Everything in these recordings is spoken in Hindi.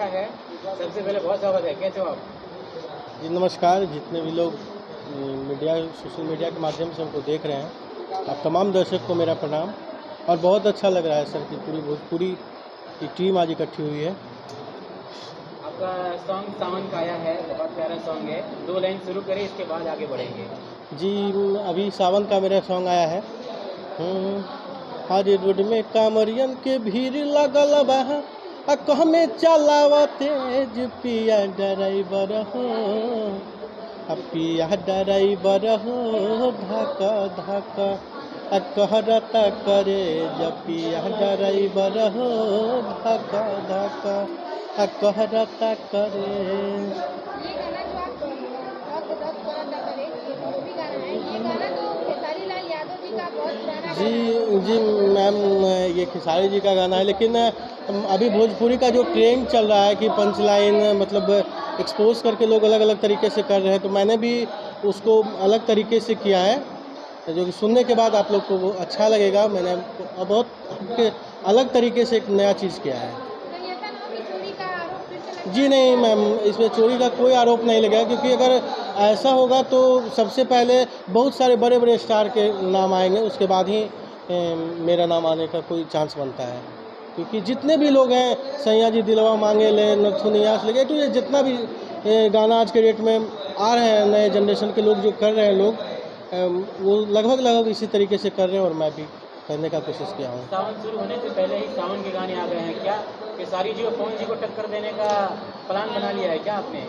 रखा है। सबसे पहले बहुत स्वागत है, कैसे हो आप? जी नमस्कार, जितने भी लोग मीडिया सोशल मीडिया के माध्यम से हमको देख रहे हैं, आप तमाम दर्शक को मेरा प्रणाम। और बहुत अच्छा लग रहा है सर कि पूरी भोजपुरी की टीम आज इकट्ठी हुई है। आपका सॉन्ग सावन का आया है, बहुत प्यारा सॉन्ग है। 2 लाइन शुरू करें, इसके बाद आगे बढ़ेंगे। जी अभी सावन का मेरा सॉन्ग आया है। हरे रोड में कांवरियन के भीड़ लगल बा, आ कहमे चलावा तेज पिया ड्राइवर हो, आ पिया ड्राइवर हो धक्का धक्का आ कहरता करे जब पिया ड्राइवर हो धक्का धक्का आ कहरता करे। ये गाना जो आप बहुत करता करे, ये भोजपुरी गाना है। ये गाना तो खेसारी लाल यादव जी का बहुत पुराना जी मैम, ये खेसारी जी का गाना है, लेकिन अभी भोजपुरी का जो ट्रेंड चल रहा है कि पंच लाइन मतलब एक्सपोज करके लोग अलग अलग तरीके से कर रहे हैं, तो मैंने भी उसको अलग तरीके से किया है, जो कि सुनने के बाद आप लोग को वो अच्छा लगेगा। मैंने बहुत अलग तरीके से एक नया चीज़ किया है। कहीं ऐसा ना हो कि चोरी का आरोप फिर से लगे? जी नहीं मैम, इसमें चोरी का कोई आरोप नहीं लगेगा, क्योंकि अगर ऐसा होगा तो सबसे पहले बहुत सारे बड़े बड़े स्टार के नाम आएंगे, उसके बाद ही मेरा नाम आने का कोई चांस बनता है। क्योंकि जितने भी लोग हैं, सैया जी दिलवा मांगे ले, नथुनिया से लगे, तो ये जितना भी गाना आज के डेट में आ रहे हैं, नए जनरेशन के लोग जो कर रहे हैं लोग, वो लगभग इसी तरीके से कर रहे हैं और मैं भी करने का कोशिश किया हूँ। सावन शुरू होने से पहले ही सावन के गाने आ गए हैं। क्या खेसारी जी और पवन जी को टक्कर देने का प्लान बना लिया है क्या आपने?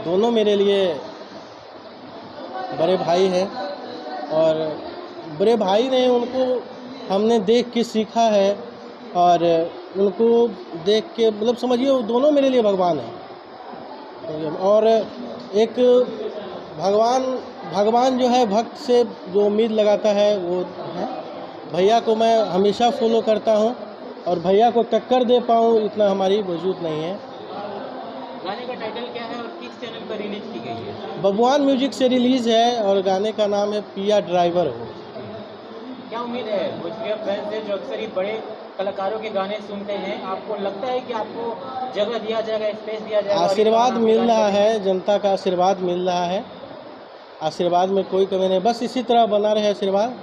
दोनों मेरे लिए बड़े भाई हैं, और बड़े भाई नहीं, उनको हमने देख के सीखा है, और उनको देख के मतलब समझिए वो दोनों मेरे लिए भगवान हैं। और एक भगवान जो है भक्त से जो उम्मीद लगाता है वो है। भैया को मैं हमेशा फॉलो करता हूँ, और भैया को टक्कर दे पाऊँ इतना हमारी वजूद नहीं है। गाने का टाइटल क्या है और किस चैनल पर रिलीज की गई है? बबुआन म्यूजिक से रिलीज़ है, और गाने का नाम है पिया ड्राइवर हो। क्या उम्मीद है भोजपुरी फैंस से, जो अक्सर ही बड़े कलाकारों के गाने सुनते हैं, आपको लगता है कि आपको जगह दिया जाएगा, स्पेस दिया जाएगा? आशीर्वाद मिल रहा है, जनता का आशीर्वाद मिल रहा है। आशीर्वाद में कोई कमी नहीं, बस इसी तरह बना रहे आशीर्वाद।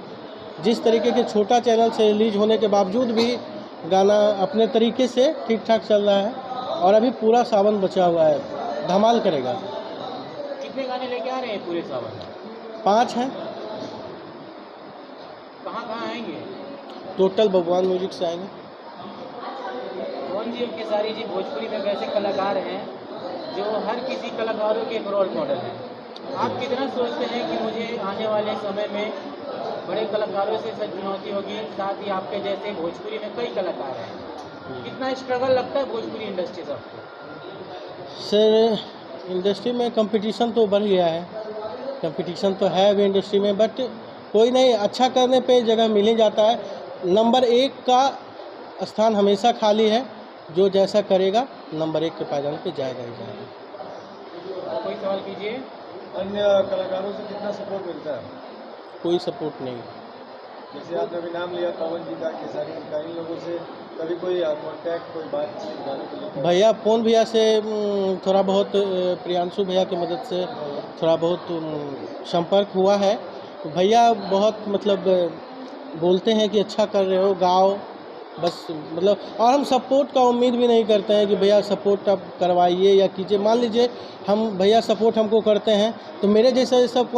जिस तरीके के छोटा चैनल से रिलीज होने के बावजूद भी गाना अपने तरीके से ठीक ठाक चल रहा है, और अभी पूरा सावन बचा हुआ है, धमाल करेगा। कितने गाने लेके आ रहे हैं पूरे सावन? 5 हैं कहाँ आएंगे? टोटल, बबुआन म्यूजिक से आएंगे। पवन जी और खेसारी जी भोजपुरी में वैसे कलाकार हैं जो हर किसी कलाकारों के एक रोल मॉडल हैं। आप कितना सोचते हैं कि मुझे आने वाले समय में बड़े कलाकारों से सच चुनौती होगी, साथ ही आपके जैसे भोजपुरी में कई कलाकार हैं, कितना स्ट्रगल लगता है भोजपुरी इंडस्ट्री सबको? सर, इंडस्ट्री में कंपटीशन तो बढ़ गया है, कंपटीशन तो है अभी इंडस्ट्री में, बट कोई नहीं, अच्छा करने पे जगह मिल ही जाता है। नंबर 1 का स्थान हमेशा खाली है, जो जैसा करेगा नंबर 1 के पायदान पे जाएगा ही जाएगा। कोई सवाल कीजिए। अन्य कलाकारों से कितना सपोर्ट मिलता है? कोई सपोर्ट नहीं। जैसे आपने अभी नाम लिया पवन जी का, खेसारी जी का, इन लोगों से कभी कोई कांटेक्ट, कोई बातचीत गाने को लेकर? भैया फोन भैया से थोड़ा बहुत, प्रियांशु भैया की मदद से थोड़ा बहुत संपर्क हुआ है। भैया बहुत मतलब बोलते हैं कि अच्छा कर रहे हो, गाओ, बस मतलब। और हम सपोर्ट का उम्मीद भी नहीं करते हैं कि भैया सपोर्ट आप करवाइए या कीजिए। मान लीजिए हम भैया सपोर्ट हमको करते हैं, तो मेरे जैसा सब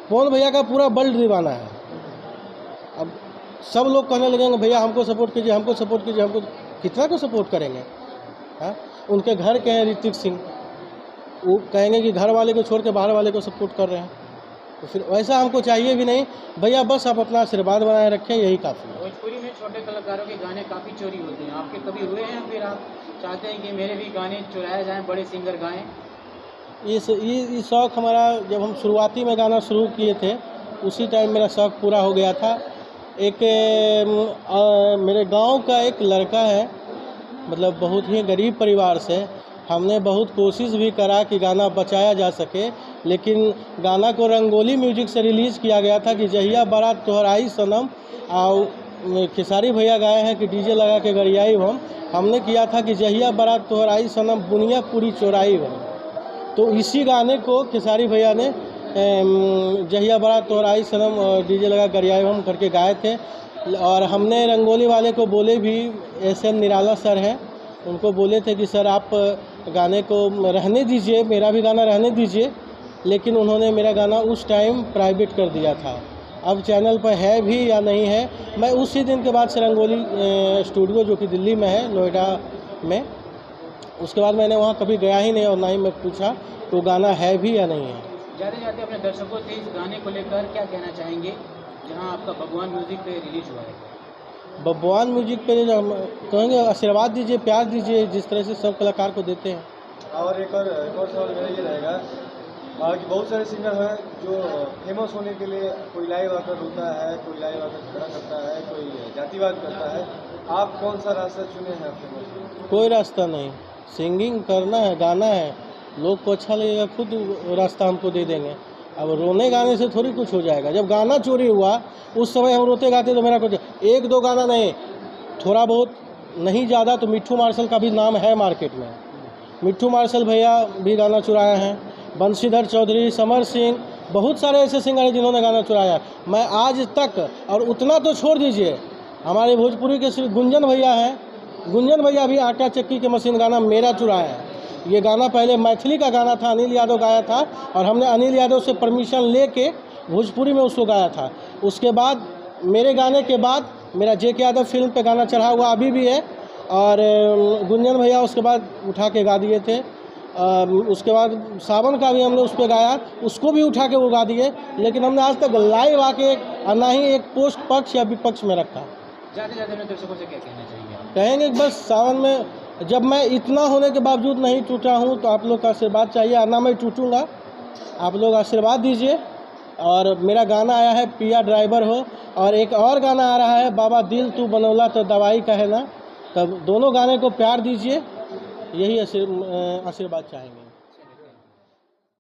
पवन भैया का पूरा बल्ड दीवाना है। अब सब लोग कहने लगेंगे भैया हमको सपोर्ट कीजिए, हमको सपोर्ट कीजिए, हमको कितना को सपोर्ट करेंगे? हाँ, उनके घर के हैं ऋतिक सिंह, वो कहेंगे कि घर वाले को छोड़ के बाहर वाले को सपोर्ट कर रहे हैं, तो फिर वैसा हमको चाहिए भी नहीं। भैया बस आप अपना आशीर्वाद बनाए रखें, यही काफ़ी है। भोजपुरी में छोटे कलाकारों के गाने काफ़ी चोरी होते हैं, आपके कभी हुए हैं? फिर आप चाहते हैं कि मेरे भी गाने चुराए जाएं, बड़े सिंगर गाएं? ये शौक़ हमारा, जब हम शुरुआती में गाना शुरू किए थे उसी टाइम मेरा शौक़ पूरा हो गया था। एक मेरे गांव का एक लड़का है, मतलब बहुत ही गरीब परिवार से, हमने बहुत कोशिश भी करा कि गाना बचाया जा सके, लेकिन गाना को रंगोली म्यूजिक से रिलीज़ किया गया था कि जहिया बारात तोहर आई सनम, खेसारी भैया गाए हैं कि डीजे लगा के गरियाई हमने किया था कि जहिया बारात तोहर आई सनम बुनिया पूरी चोराई हम। तो इसी गाने को खेसारी भैया ने जहिया बारात तोहर आई सनम डीजे लगा गरियाई हम करके गाए थे। और हमने रंगोली वाले को बोले भी, SN निराला सर हैं, उनको बोले थे कि सर आप गाने को रहने दीजिए, मेरा भी गाना रहने दीजिए, लेकिन उन्होंने मेरा गाना उस टाइम प्राइवेट कर दिया था। अब चैनल पर है भी या नहीं है, मैं उसी दिन के बाद से रंगोली स्टूडियो जो कि दिल्ली में है, नोएडा में, उसके बाद मैंने वहाँ कभी गया ही नहीं और ना ही मैं पूछा तो गाना है भी या नहीं है। जाते जाते अपने दर्शकों से इस गाने को लेकर क्या कहना चाहेंगे जहां आपका भगवान म्यूजिक पे रिलीज हुआ है? भगवान म्यूजिक पे हम कहेंगे आशीर्वाद दीजिए, प्यार दीजिए, जिस तरह से सब कलाकार को देते हैं। और एक और सवाल मेरा ये रहेगा कि बहुत सारे सिंगर हैं जो फेमस होने के लिए कोई लाइव आकर रोता है, कोई लाइव आकर खड़ा करता है, कोई जातिवाद करता है, आप कौन सा रास्ता चुने हैं फेमस? कोई रास्ता नहीं, सिंगिंग करना है, गाना है, लोग को अच्छा लगेगा, खुद रास्ता हमको दे देंगे। अब रोने गाने से थोड़ी कुछ हो जाएगा। जब गाना चोरी हुआ उस समय हम रोते गाते तो मेरा कुछ 1-2 गाना नहीं, थोड़ा बहुत, नहीं ज़्यादा, तो मिट्ठू मार्शल का भी नाम है मार्केट में। मिट्ठू मार्शल भैया भी गाना चुराए हैं, बंशीधर चौधरी, समर सिंह, बहुत सारे ऐसे सिंगर हैं जिन्होंने गाना चुराया। मैं आज तक, और उतना तो छोड़ दीजिए, हमारे भोजपुरी के श्री गुंजन भैया हैं, गुंजन भैया भी आटा चक्की के मशीन गाना मेरा चुराया है। ये गाना पहले मैथिली का गाना था, अनिल यादव गाया था, और हमने अनिल यादव से परमिशन लेके भोजपुरी में उसको गाया था। उसके बाद मेरे गाने के बाद मेरा JK यादव फिल्म पे गाना चढ़ा हुआ अभी भी है, और गुंजन भैया उसके बाद उठा के गा दिए थे। उसके बाद सावन का भी हमने उस पर गाया, उसको भी उठा के वो गा दिए, लेकिन हमने आज तक लाइव आके ना ही एक पोस्ट पक्ष या विपक्ष में रखा। जाते जाते अपने दर्शकों से क्या कहना चाहेंगे आप? कहेंगे कि बस सावन में जब मैं इतना होने के बावजूद नहीं टूटा हूँ तो आप लोग का आशीर्वाद चाहिए, ना मैं टूटूंगा। आप लोग आशीर्वाद दीजिए। और मेरा गाना आया है पिया ड्राइवर हो, और एक और गाना आ रहा है बाबा दिल तू बनौला तो दवाई का है ना। तब दोनों गाने को प्यार दीजिए, यही आशीर्वाद चाहेंगे।